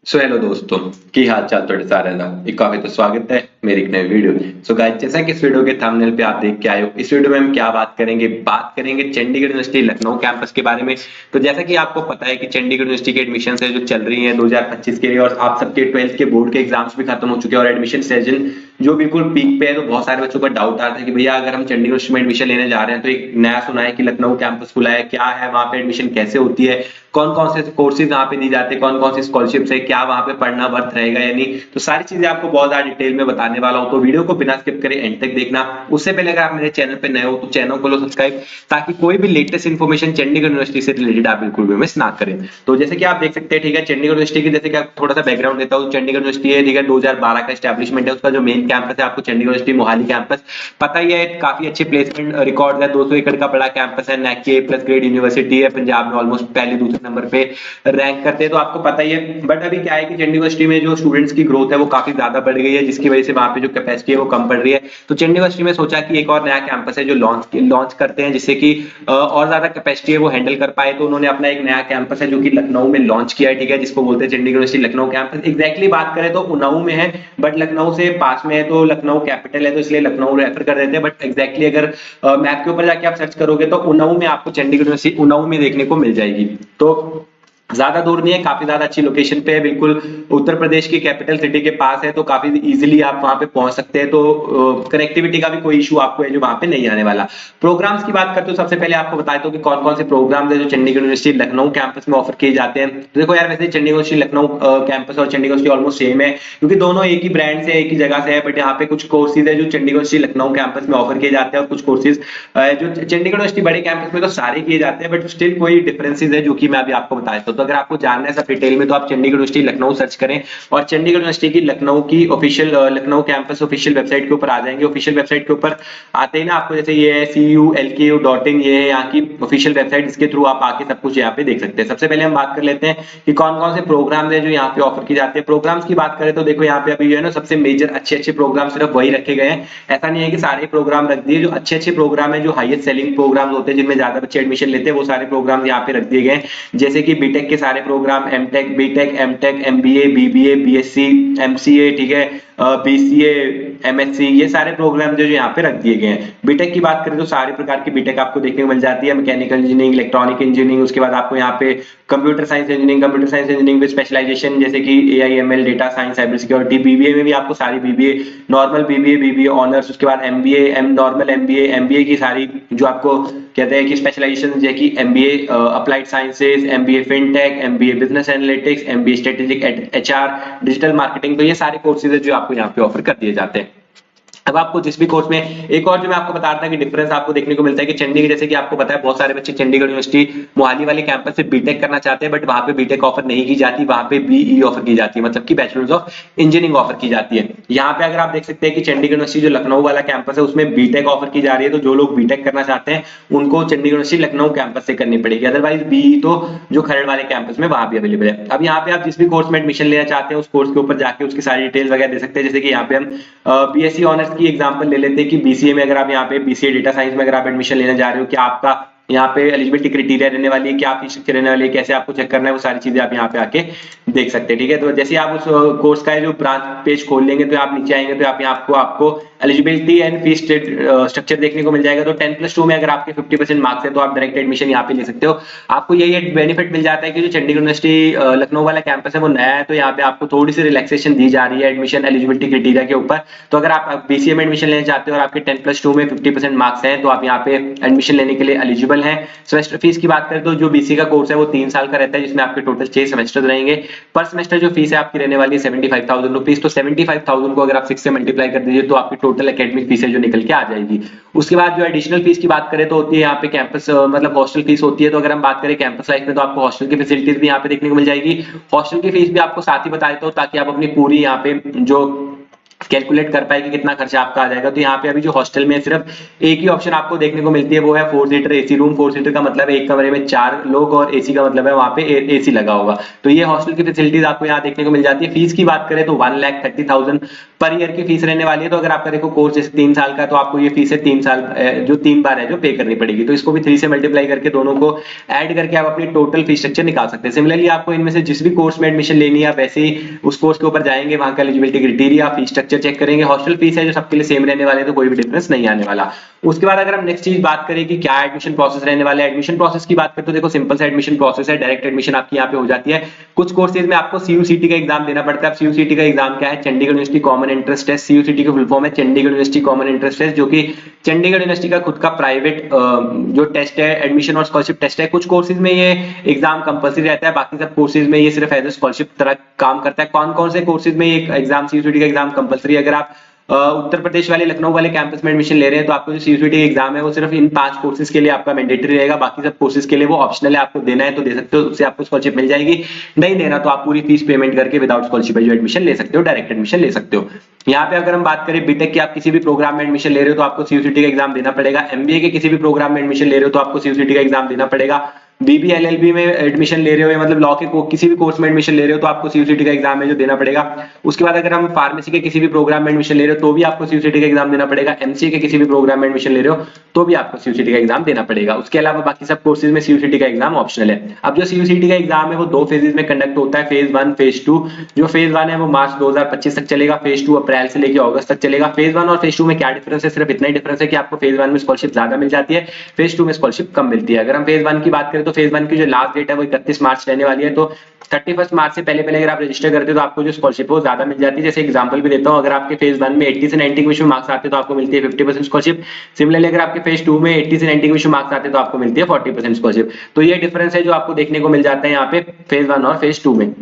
So hello दोस्तों की हाल चाल थोड़े सारे ना एक काफी तो स्वागत है मेरी एक नई वीडियो। सो गाइस, जैसा कि इस वीडियो के थंबनेल पे आप देख के आए हो, इस वीडियो में हम क्या बात करेंगे चंडीगढ़ यूनिवर्सिटी लखनऊ कैंपस के बारे में। तो जैसा कि आपको पता है कि चंडीगढ़ यूनिवर्सिटी की एडमिशन है जो चल रही है 2025 के लिए, और आप सबके 12th के बोर्ड के एग्जाम्स भी खत्म हो चुके हैं और एडमिशन सीजन जो बिल्कुल पीक पे है। तो बहुत सारे बच्चों का डाउट आता है कि भैया अगर हम चंडीगढ़ यूनिवर्सिटी में एडमिशन लेने जा रहे हैं तो एक नया सुना है कि लखनऊ कैंपस खुला है, क्या है वहां पे एडमिशन कैसे होती है, कौन कौन से कोर्सेज वहां पे दी जाते हैं, कौन कौन सी स्कॉलरशिप्स है, क्या वहां पे पढ़ना वर्थ रहेगा या नहीं। तो सारी चीजें आपको बहुत ज्यादा डिटेल में बताने वाला हूं, तो वीडियो को बिना स्किप करे एंड तक देखना। उससे पहले अगर आप मेरे चैनल पे नए हो तो चैनल को लो सब्सक्राइब, ताकि कोई भी लेटेस्ट इन्फॉर्मेशन चंडीगढ़ यूनिवर्सिटी से रिलेटेड आप बिल्कुल भी मिस ना करें। तो जैसे कि आप देख सकते हैं, ठीक है, चंडीगढ़ यूनिवर्सिटी की जैसे कि आप थोड़ा सा बैकग्राउंड देता हूँ। चंडीगढ़ यूनिवर्सिटी है, ठीक है, 2012 का स्टैब्लिशमेंट है। उसका जो मेन कैंपस है आपको चंडीगढ़ यूनिवर्सिटी मोहाली कैंपस पता ही है। काफी अच्छे प्लेसमेंट रिकॉर्ड है, 200 एकड़ का बड़ा कैंपस है, नैक की प्लस ग्रेड यूनिवर्सिटी है, पंजाब में ऑलमोस्ट पहले दूसरे नंबर पे रैंक करते हैं, तो आपको पता ही है। बट अभी क्या है कि चंडीगढ़ यूनिवर्सिटी में जो स्टूडेंट्स की ग्रोथ है वो काफी ज्यादा बढ़ गई है, जिसकी वजह से वहां पे जो कैपेसिटी है वो कम पड़ रही है। तो चंडीगढ़ यूनिवर्सिटी में सोचा कि एक और नया कैंपस है जो लॉन्च करते हैं, जिससे कि और ज्यादा कैपेसिटी है वो हैंडल कर पाए। तो उन्होंने अपना एक नया कैंपस है जो कि लखनऊ में लॉन्च किया है, ठीक है, जिसको बोलते हैं Chandigarh university Lucknow campus. Exactly बात करें तो उन्नाऊ में है, बट लखनऊ से पास में है, तो लखनऊ कैपिटल है तो इसलिए लखनऊ रेफर कर देते हैं। बट एग्जैक्टली अगर मैप के ऊपर जाके आप सर्च करोगे तो उन्नाऊ में आपको चंडीगढ़ यूनिवर्सिटी उन्नाऊ में देखने को मिल जाएगी। तो ज्यादा दूर नहीं है, काफी ज्यादा अच्छी लोकेशन पे है, बिल्कुल उत्तर प्रदेश की कैपिटल सिटी के पास है, तो काफी इजीली आप वहां पे पहुंच सकते हैं। तो कनेक्टिविटी का भी कोई इशू आपको है जो वहां पे नहीं आने वाला। प्रोग्राम्स की बात करते हो, सबसे पहले आपको बता देता हूं कि कौन कौन से प्रोग्राम्स है जो चंडीगढ़ यूनिवर्सिटी लखनऊ कैंपस में ऑफर किए जाते हैं। तो देखो यार, वैसे चंडीगढ़ यूनिवर्सिटी लखनऊ कैंपस और चंडीगढ़ यूनिवर्सिटी ऑलमोस्ट सेम है, क्योंकि दोनों एक ही ब्रांड से एक ही जगह से है। बट यहाँ पे कुछ कोर्सेज है जो चंडीगढ़ यूनिवर्सिटी लखनऊ कैंपस में ऑफर किए जाते हैं, और कुछ कोर्सेज जो चंडीगढ़ यूनिवर्सिटी बड़े कैंपस में तो सारे किए जाते हैं, बट स्टिल कोई डिफरेंसेस है जो कि मैं अभी आपको बता देता हूं। तो अगर आपको जानना है सब डिटेल में तो आप चंडीगढ़ यूनिवर्सिटी लखनऊ सर्च करें, और चंडीगढ़ यूनिवर्सिटी की लखनऊ की official Lucknow campus official website के ऊपर आ जाएंगे। ऑफिशियल वेबसाइट के ऊपर आते ही ना आपको जैसे ये है CULKU.in, ये है यहाँ की ऑफिशियल वेबसाइट, इसके थ्रू आप आके सब कुछ यहाँ पे देख सकते हैं। सबसे पहले हम बात कर लेते हैं कि कौन कौन से प्रोग्राम है जो यहाँ पे ऑफर किए जाते हैं। प्रोग्राम्स की बात करें तो देखो यहाँ पे अभी जो है ना सबसे मेजर अच्छे अच्छे प्रोग्राम सिर्फ वही रखे गए हैं। ऐसा नहीं है कि सारे प्रोग्राम रख दिए, जो अच्छे अच्छे प्रोग्राम है, जो हाईएस्ट सेलिंग प्रोग्राम होते हैं, जिनमें ज्यादा बच्चे एडमिशन लेते हैं, वो सारे प्रोग्राम यहाँ पे रख दिए गए हैं। जैसे कि बीटेक के सारे program, MTech, BTech, MTech, MBA, BBA, BSc, MCA, ठीक है, बीसीए, एमएससी, ये सारे प्रोग्राम जो यहाँ पे रख दिए गए हैं। बीटेक की बात करें तो सारे प्रकार की बीटेक आपको देखने को मिल जाती है, मैकेनिकल इंजीनियरिंग, इलेक्ट्रॉनिक इंजीनियरिंग, उसके बाद आपको यहाँ पे computer science engineering with specialisation जैसे कि AIML, data science, cyber security. BBA में भी आपको सारी BBA, normal BBA, BBA honours, उसके बाद एमबीए, नॉर्मल एमबीए, एमबीए की सारी जो आपको कहते हैं कि स्पेशलाइजेशन जैसे कि MBA applied sciences, MBA fintech, MBA business analytics, MBA strategic HR, digital marketing, तो ये सारे कोर्सेज है जो आपको यहाँ पे ऑफर कर दिए जाते हैं। अब आपको जिस भी कोर्स में एक और जो मैं आपको बता रहा था कि डिफरेंस आपको देखने को मिलता है कि चंडीगढ़, जैसे कि आपको पता है बहुत सारे बच्चे चंडीगढ़ यूनिवर्सिटी मोहाली वाले कैंपस से बीटेक करना चाहते हैं, बट वहां पे बीटेक ऑफर नहीं की जाती, वहां पे बीई ऑफर की जाती है, मतलब कि बैचलर्स ऑफ इंजीनियरिंग ऑफर की जाती है। यहाँ पे अगर आप देख सकते हैं कि चंडीगढ़ यूनिवर्सिटी जो लखनऊ वाला कैंपस है उसमें बीटेक ऑफर की जा रही है, तो जो लोग बीटेक करना चाहते हैं उनको चंडीगढ़ यूनिवर्सिटी लखनऊ कैंपस से करनी पड़ेगी। अदरवाइज बीई तो जो खरड़ वाले कैंपस में वहां भी अवेलेबल है। अब यहाँ पे आप जिस भी कोर्स में एडमिशन लेना चाहते हैं उस कोर्स के ऊपर जाके उसकी सारी डिटेल्स वगैरह दे सकते हैं। जैसे कि यहाँ पे हम बीएससी ऑनर्स की एग्जांपल ले लेते हैं कि बीसीए में अगर आप यहाँ पे बीसीए डेटा साइंस में अगर आप एडमिशन लेने जा रहे हो, क्या आपका यहाँ पे एलिजिबिलिटी क्राइटेरिया रहने वाली है, क्या फीस स्ट्रक्चर रहने वाली है, कैसे आपको चेक करना है, वो सारी चीजें आप यहाँ पे आके देख सकते हैं। ठीक है, तो जैसे आप उस कोर्स का जो ब्रांच पेज खोल लेंगे तो आप नीचे आएंगे तो आप यहाँ आपको एलिजिबिलिटी एंड फीस स्ट्रक्चर देखने को मिल जाएगा। तो 10+2 में अगर आपके 50% मार्क्स है तो आप डायरेक्ट एडमिशन यहाँ पे ले सकते हो। आपको यही बेनिफिट मिल जाता है कि जो चंडीगढ़ यूनिवर्सिटी लखनऊ वाला कैंपस है वो नया है, तो यहाँ पे आपको थोड़ी सी रिलैक्सेशन दी जा रही है एडमिशन एलिजिबिलिटी क्राइटेरिया के ऊपर। तो अगर आप बीसीए में एडमिशन लेना चाहते हो और आपके 10+2 में 50% मार्क्स हैं तो आप यहाँ पे एडमिशन लेने के लिए एलिजिबल हैं। सेमेस्टर फीस की बात करें तो जो बीसीए का कोर्स है वो 3 साल का रहता है, जिसमें आपके टोटल 6 सेमेस्टर रहेंगे। पर सेमेस्टर जो फीस है आपकी रहने वाली है 75,000 रुपीज। तो 75,000 को अगर आप 6 से मल्टीप्लाई कर दीजिए तो आपकी टोटल एकेडमिक फीस है जो निकल के आ जाएगी। उसके बाद जो एडिशनल फीस की बात करें तो होती है यहाँ पे कैंपस मतलब हॉस्टल फीस होती है। तो अगर हम बात करें कैंपस लाइफ में तो आपको हॉस्टल की फैसिलिटीज भी यहाँ पे देखने को मिल जाएगी। हॉस्टल की फीस भी आपको साथ ही बता देता हूँ ताकि आप अपनी पूरी यहाँ पे जो कैलकुलेट कर पाए कि कितना खर्चा आपका आ जाएगा। तो यहाँ पे अभी जो हॉस्टल में सिर्फ एक ही ऑप्शन आपको देखने को मिलती है, वो है 4 सीटर एसी रूम। 4 सीटर का मतलब है एक कमरे में 4 लोग, और एसी का मतलब है वहां पे एसी लगा होगा। तो ये हॉस्टल की फैसिलिटीज आपको यहाँ देखने को मिल जाती है। फीस की बात करें तो 1,30,000 पर ईयर की फीस रहने वाली है। तो अगर आपका देखो कोर्स जैसे 3 साल का, तो आपको ये फीस है 3 साल जो 3 बार है जो पे करनी पड़ेगी। तो इसको भी 3 से मल्टीप्लाई करके दोनों को ऐड करके आप अपनी टोटल फीस स्ट्रक्चर निकाल सकते हैं। सिमिलरली आपको इनमें से जिस भी कोर्स में एडमिशन लेनी है, वैसे ही उस कोर्स के ऊपर जाएंगे, वहां का eligibility criteria, fees structure check करेंगे। हॉस्टल फीस है जो सबके लिए सेम रहने वाले हैं, तो कोई भी डिफरेंस नहीं आने वाला। उसके बाद अगर हम नेक्स्ट चीज बात करें कि क्या एडमिशन प्रोसेस रहने वाला है, एडमिशन प्रोसेस की बात करें तो देखो सिंपल सा एडमिशन प्रोसेस है, डायरेक्ट एडमिशन आपकी यहाँ पे हो जाती है। कुछ कोर्सेज में आपको सीयूसीटी का एग्जाम देना पड़ता है। सीयूसीटी का एग्जाम क्या है? Chandigarh university common entrance test. CUCT की फुल फॉर्म है Chandigarh university common entrance test, जो कि चंडीगढ़ यूनिवर्सिटी का खुद का प्राइवेट जो टेस्ट है, एडमिशन और स्कॉलरशिप टेस्ट है। कुछ कोर्सेज में ये एग्जाम कंपल्सरी रहता है, बाकी सब कोर्सेज में ये सिर्फ एज ए स्कॉलरशिप तरह काम करता है। कौन कौन से कोर्सेज में ये एग्जाम सीयूसीटी का एग्जाम कंपल्सरी है? अगर आप उत्तर प्रदेश वाले लखनऊ वाले कैंपस में एडमिशन ले रहे हैं, तो आपको जो सीयूसीटी एग्जाम है वो सिर्फ इन 5 कोर्सेज के लिए आपका मैंडेटरी रहेगा। बाकी सब कोर्सेज के लिए वो ऑप्शनल है, आपको देना है तो दे सकते हो, उससे आपको स्कॉलरशिप मिल जाएगी। नहीं देना तो आप पूरी फीस पेमेंट करके विदाउट स्कॉलरशिप जो एडमिशन ले सकते हो, डायरेक्ट एडमिशन ले सकते हो। यहाँ पे अगर हम बात करें बीटेक की, आप किसी भी प्रोग्राम में एडमिशन ले रहे हो तो आपको सीयूसीटी का एग्जाम देना पड़ेगा। एमबीए के किसी भी प्रोग्राम में एडमिशन ले रहे हो तो आपको सीयूसीटी का एग्जाम देना पड़ेगा। बीबीएलएलबी में एडमिशन ले रहे हो, मतलब लॉ के किसी भी कोर्स में एडमिशन ले रहे हो तो आपको सीयूसीटी का एग्जाम है जो देना पड़ेगा। उसके बाद अगर हम फार्मेसी के किसी भी प्रोग्राम में एडमिशन ले रहे हो तो भी आपको सीयूसीटी का एग्जाम देना पड़ेगा। एमसीए के किसी भी प्रोग्राम में एडमिशन ले रहे हो तो भी आपको सीयूसीटी का एग्जाम देना पड़ेगा। उसके अलावा बाकी सब कोर्सेज में सीयूसीटी का एग्जाम ऑप्शनल है। अब जो सीयूसीटी का एग्जाम है वो 2 फेजेस में कंडक्ट होता है, फेज 1 फेज 2। जो फेज 1 है वो मार्च 2025 तक चलेगा, फेज 2 अप्रैल से लेकर अगस्त तक चलेगा। फेज 1 और फेज 2 में क्या डिफरेंस है? सिर्फ इतना ही डिफरेंस है कि आपको फेज 1 में स्कॉलरशिप ज्यादा मिल जाती है, फेज 2 में स्कॉलरशिप कम मिलती है। अगर हम फेज 1 की बात करें तो फेज 1 की जो लास्ट डेट है वो 31 मार्च रहने वाली है। तो 31 मार्च से पहले अगर आप रजिस्टर करते हो तो आपको जो स्कॉलरशिप है वो ज्यादा मिल जाती है। जैसे एग्जांपल भी देता हूं, अगर आपके फेज 1 में 80 से 90 के मार्क्स आते हैं तो आपको मिलती है 50% स्कॉलरशिप। सिमिलरली अगर आपके फेज 2 में 80 से 90 के मार्क्स आते हैं तो आपको मिलती है 40% स्कॉलरशिप। तो ये डिफरेंस है जो आपको देखने को मिल जाता है यहाँ पे फेज 1 और फेज 2 में।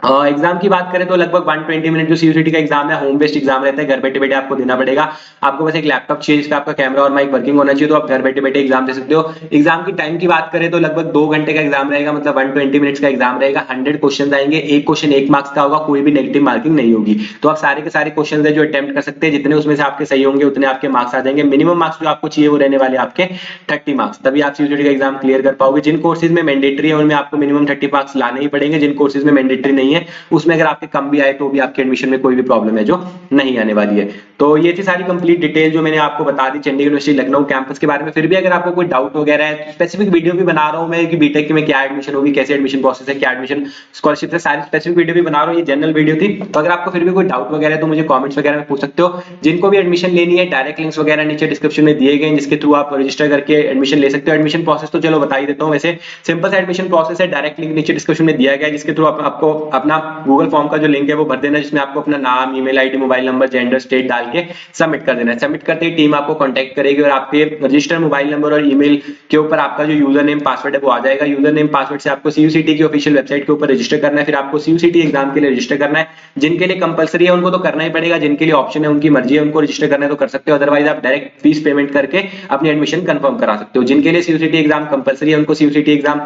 एग्जाम की बात करें तो लगभग 120 मिनट जो सीयूसीटी का एग्जाम है, होम बेस्ड एग्जाम रहता है, घर बैठे बैठे आपको देना पड़ेगा। आपको बस एक लैपटॉप चाहिए जिसका आपका कैमरा और माइक वर्किंग होना चाहिए, तो आप घर बैठे बैठे एग्जाम दे सकते हो। एग्जाम की टाइम की बात करें तो लगभग 2 घंटे का एग्जाम रहेगा, मतलब 120 मिनट्स का एग्जाम रहेगा। 100 क्वेश्चन आएंगे, एक क्वेश्चन 1 मार्क्स का होगा, कोई भी नेगेटिव मार्किंग नहीं होगी। तो आप सारे के सारे क्वेश्चन है जो अटेम्प्ट कर सकते हैं, जितने उसमें से आपके सही होंगे उतने आपके मार्क्स आ जाएंगे। मिनिमम मार्क्स जो आपको चाहिए वो रहने वाले आपके 30 मार्क्स, तभी आप सीयूसीटी का एग्जाम क्लियर कर पाओगे। जिन कोर्सेज में मैंडेटरी है उनमें आपको मिनिमम 30 मार्क्स लाने ही पड़ेंगे, जिन कोर्सेज में मैंडेटरी नहीं है उसमें अगर आपके कम भी आए तो भी आपके एडमिशन में कोई भी प्रॉब्लम है जो नहीं आने वाली है। तो ये थी सारी कंप्लीट डिटेल जो मैंने आपको बता दी चंडीगढ़ यूनिवर्सिटी लखनऊ कैंपस के बारे में। फिर भी अगर आपको कोई डाउट वगैरह है, स्पेसिफिक वीडियो भी बना रहा हूं मैं कि बीटेक में क्या एडमिशन होगी, कैसे एडमिशन प्रोसेस है, क्या एडमिशन स्कॉलरशिप है, सारी स्पेसिफिक वीडियो भी बना रहा हूं। ये जनरल वीडियो थी, तो अगर आपको फिर भी कोई डाउट वगैरह है तो मुझे कमेंट्स वगैरह में पूछ सकते हो। जिनको भी एडमिशन लेनी है, डायरेक्ट लिंक्स वगैरह नीचे डिस्क्रिप्शन में दिए गए हैं, जिसके थ्रू आप रजिस्टर करके एडमिशन ले सकते हो। एडमिशन प्रोसेस तो चलो बता ही देता हूं, वैसे सिंपल सा एडमिशन प्रोसेस है। डायरेक्ट लिंक नीचे डिस्क्रिप्शन में दिया गया है, जिसके थ्रू आपको अपना गूगल फॉर्म का जो लिंक है वो भर देना, जिसमें आपको अपना नाम, email ID, mobile number, gender, state डाल के सबमिट कर देना है। सबमिट करते ही टीम आपको कांटेक्ट करेगी और आपके रजिस्टर मोबाइल नंबर और ईमेल के ऊपर आपका जो यूजर नेम पासवर्ड है वो आ जाएगा। यूजर नेम पासवर्ड से आपको सीयूसीटी की ऑफिशियल वेबसाइट के ऊपर रजिस्टर करना है। फिर आपको सीयूसीटी एग्जाम के लिए रजिस्टर करना है। जिनके लिए कंपलसरी है उनको तो करना ही पड़ेगा, जिनके लिए ऑप्शन है उनकी मर्जी है, उनको रजिस्टर करना है तो कर सकते हो। अदरवाइज आप डायरेक्ट फीस पेमेंट करके अपनी एडमिशन कंफर्म करा सकते हो। जिनके लिए सीयूसीटी एग्जाम कंपलसरी है उनको सीयूसीटी एग्जाम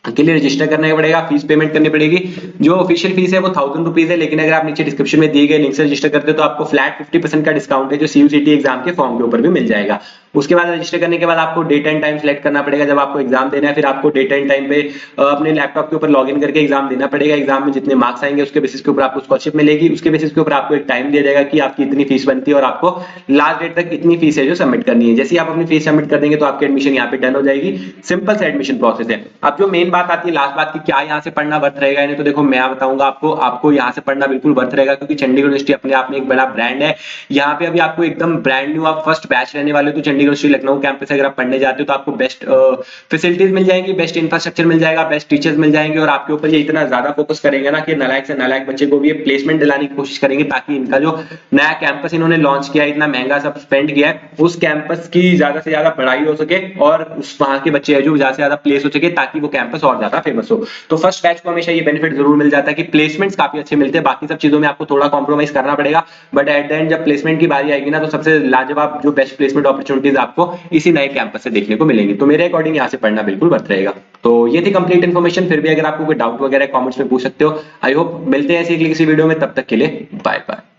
के लिए रजिस्टर करना पड़ेगा, फीस पेमेंट करनी पड़ेगी। जो ऑफिशियल फीस है वो 1000 रुपीज है, लेकिन अगर आप नीचे डिस्क्रिप्शन में दिए गए लिंक से रजिस्टर करते हो तो आपको फ्लैट 50% का डिस्काउंट है जो सीयूसीटी एग्जाम के फॉर्म के ऊपर भी मिल जाएगा। उसके बाद रजिस्टर करने के बाद आपको डेट एंड टाइम सेलेक्ट करना पड़ेगा जब आपको एग्जाम देना है। फिर आपको डेट एंड टाइम पे अपने लैपटॉप के ऊपर लॉगिन करके एग्जाम देना पड़ेगा। एग्जाम में जितने मार्क्स आएंगे उसके बेसिस के ऊपर आपको स्कॉलरशिप मिलेगी। उसके बेसिस के ऊपर आपको एक टाइम दिया जाएगा कि आपकी इतनी फीस बनती है और आपको लास्ट डेट तक इतनी फीस है जो सबमिट करनी है। जैसे ही आप अपनी फीस सबमिट कर देंगे तो आपकी एडमिशन यहाँ पे डन हो जाएगी। सिंपल सा एडमिशन प्रोसेस है। अब जो मेन बात आती है लास्ट बात की, क्या यहाँ से पढ़ना वर्थ रहेगा नहीं, तो देखो मैं बताऊंगा आपको यहाँ से पढ़ना बिल्कुल वर्थ रहेगा, क्योंकि चंडीगढ़ यूनिवर्सिटी अपने आप में एक बड़ा ब्रांड है। यहाँ पे अभी आपको एकदम ब्रांड न्यू आप फर्स्ट बैच रहने वाले हो, तो चंडीगढ़ यूनिवर्सिटी लखनऊ कैंपस अगर आप पढ़ने जाते हो तो आपको बेस्ट फैसिलिटीज मिल जाएंगी, बेस्ट इंफ्रास्ट्रक्चर मिल जाएगा, बेस्ट टीचर्स मिल जाएंगे और आपके ऊपर ये इतना ज्यादा फोकस करेंगे ना कि नालायक से नालायक बच्चे को भी ये प्लेसमेंट दिलाने की कोशिश करेंगे, ताकि इनका जो नया कैंपस इन्होंने लॉन्च किया है, इतना महंगा सब स्पेंड किया है, उस कैंपस की ज्यादा से ज्यादा पढ़ाई हो सके और उस वहां के बच्चे जो ज्यादा से ज्यादा प्लेस हो सके, ताकि वो कैंपस और ज्यादा फेमस हो। तो फर्स्ट बैच को हमेशा ये बेनिफिट जरूर मिल जाता है कि प्लेसमेंट्स काफी अच्छे मिलते हैं। बाकी सब चीजों में आपको थोड़ा कॉम्प्रोमाइज करना पड़ेगा, बट एट द एंड जब प्लेसमेंट की बारी आएगी ना तो सबसे लाजवाब जो बेस्ट प्लेसमेंट अपॉर्चुनिटीज आपको इसी नए कैंपस से देखने को मिलेंगी। तो मेरे अकॉर्डिंग यहाँ से पढ़ना बिल्कुल वर्थ रहेगा। तो ये थी कंप्लीट इन्फॉर्मेशन। फिर भी अगर आपको कोई डाउट वगैरह कमेंट्स में पूछ सकते हो। आई होप मिलते हैं ऐसी किसी वीडियो में, तब तक के लिए बाय बाय।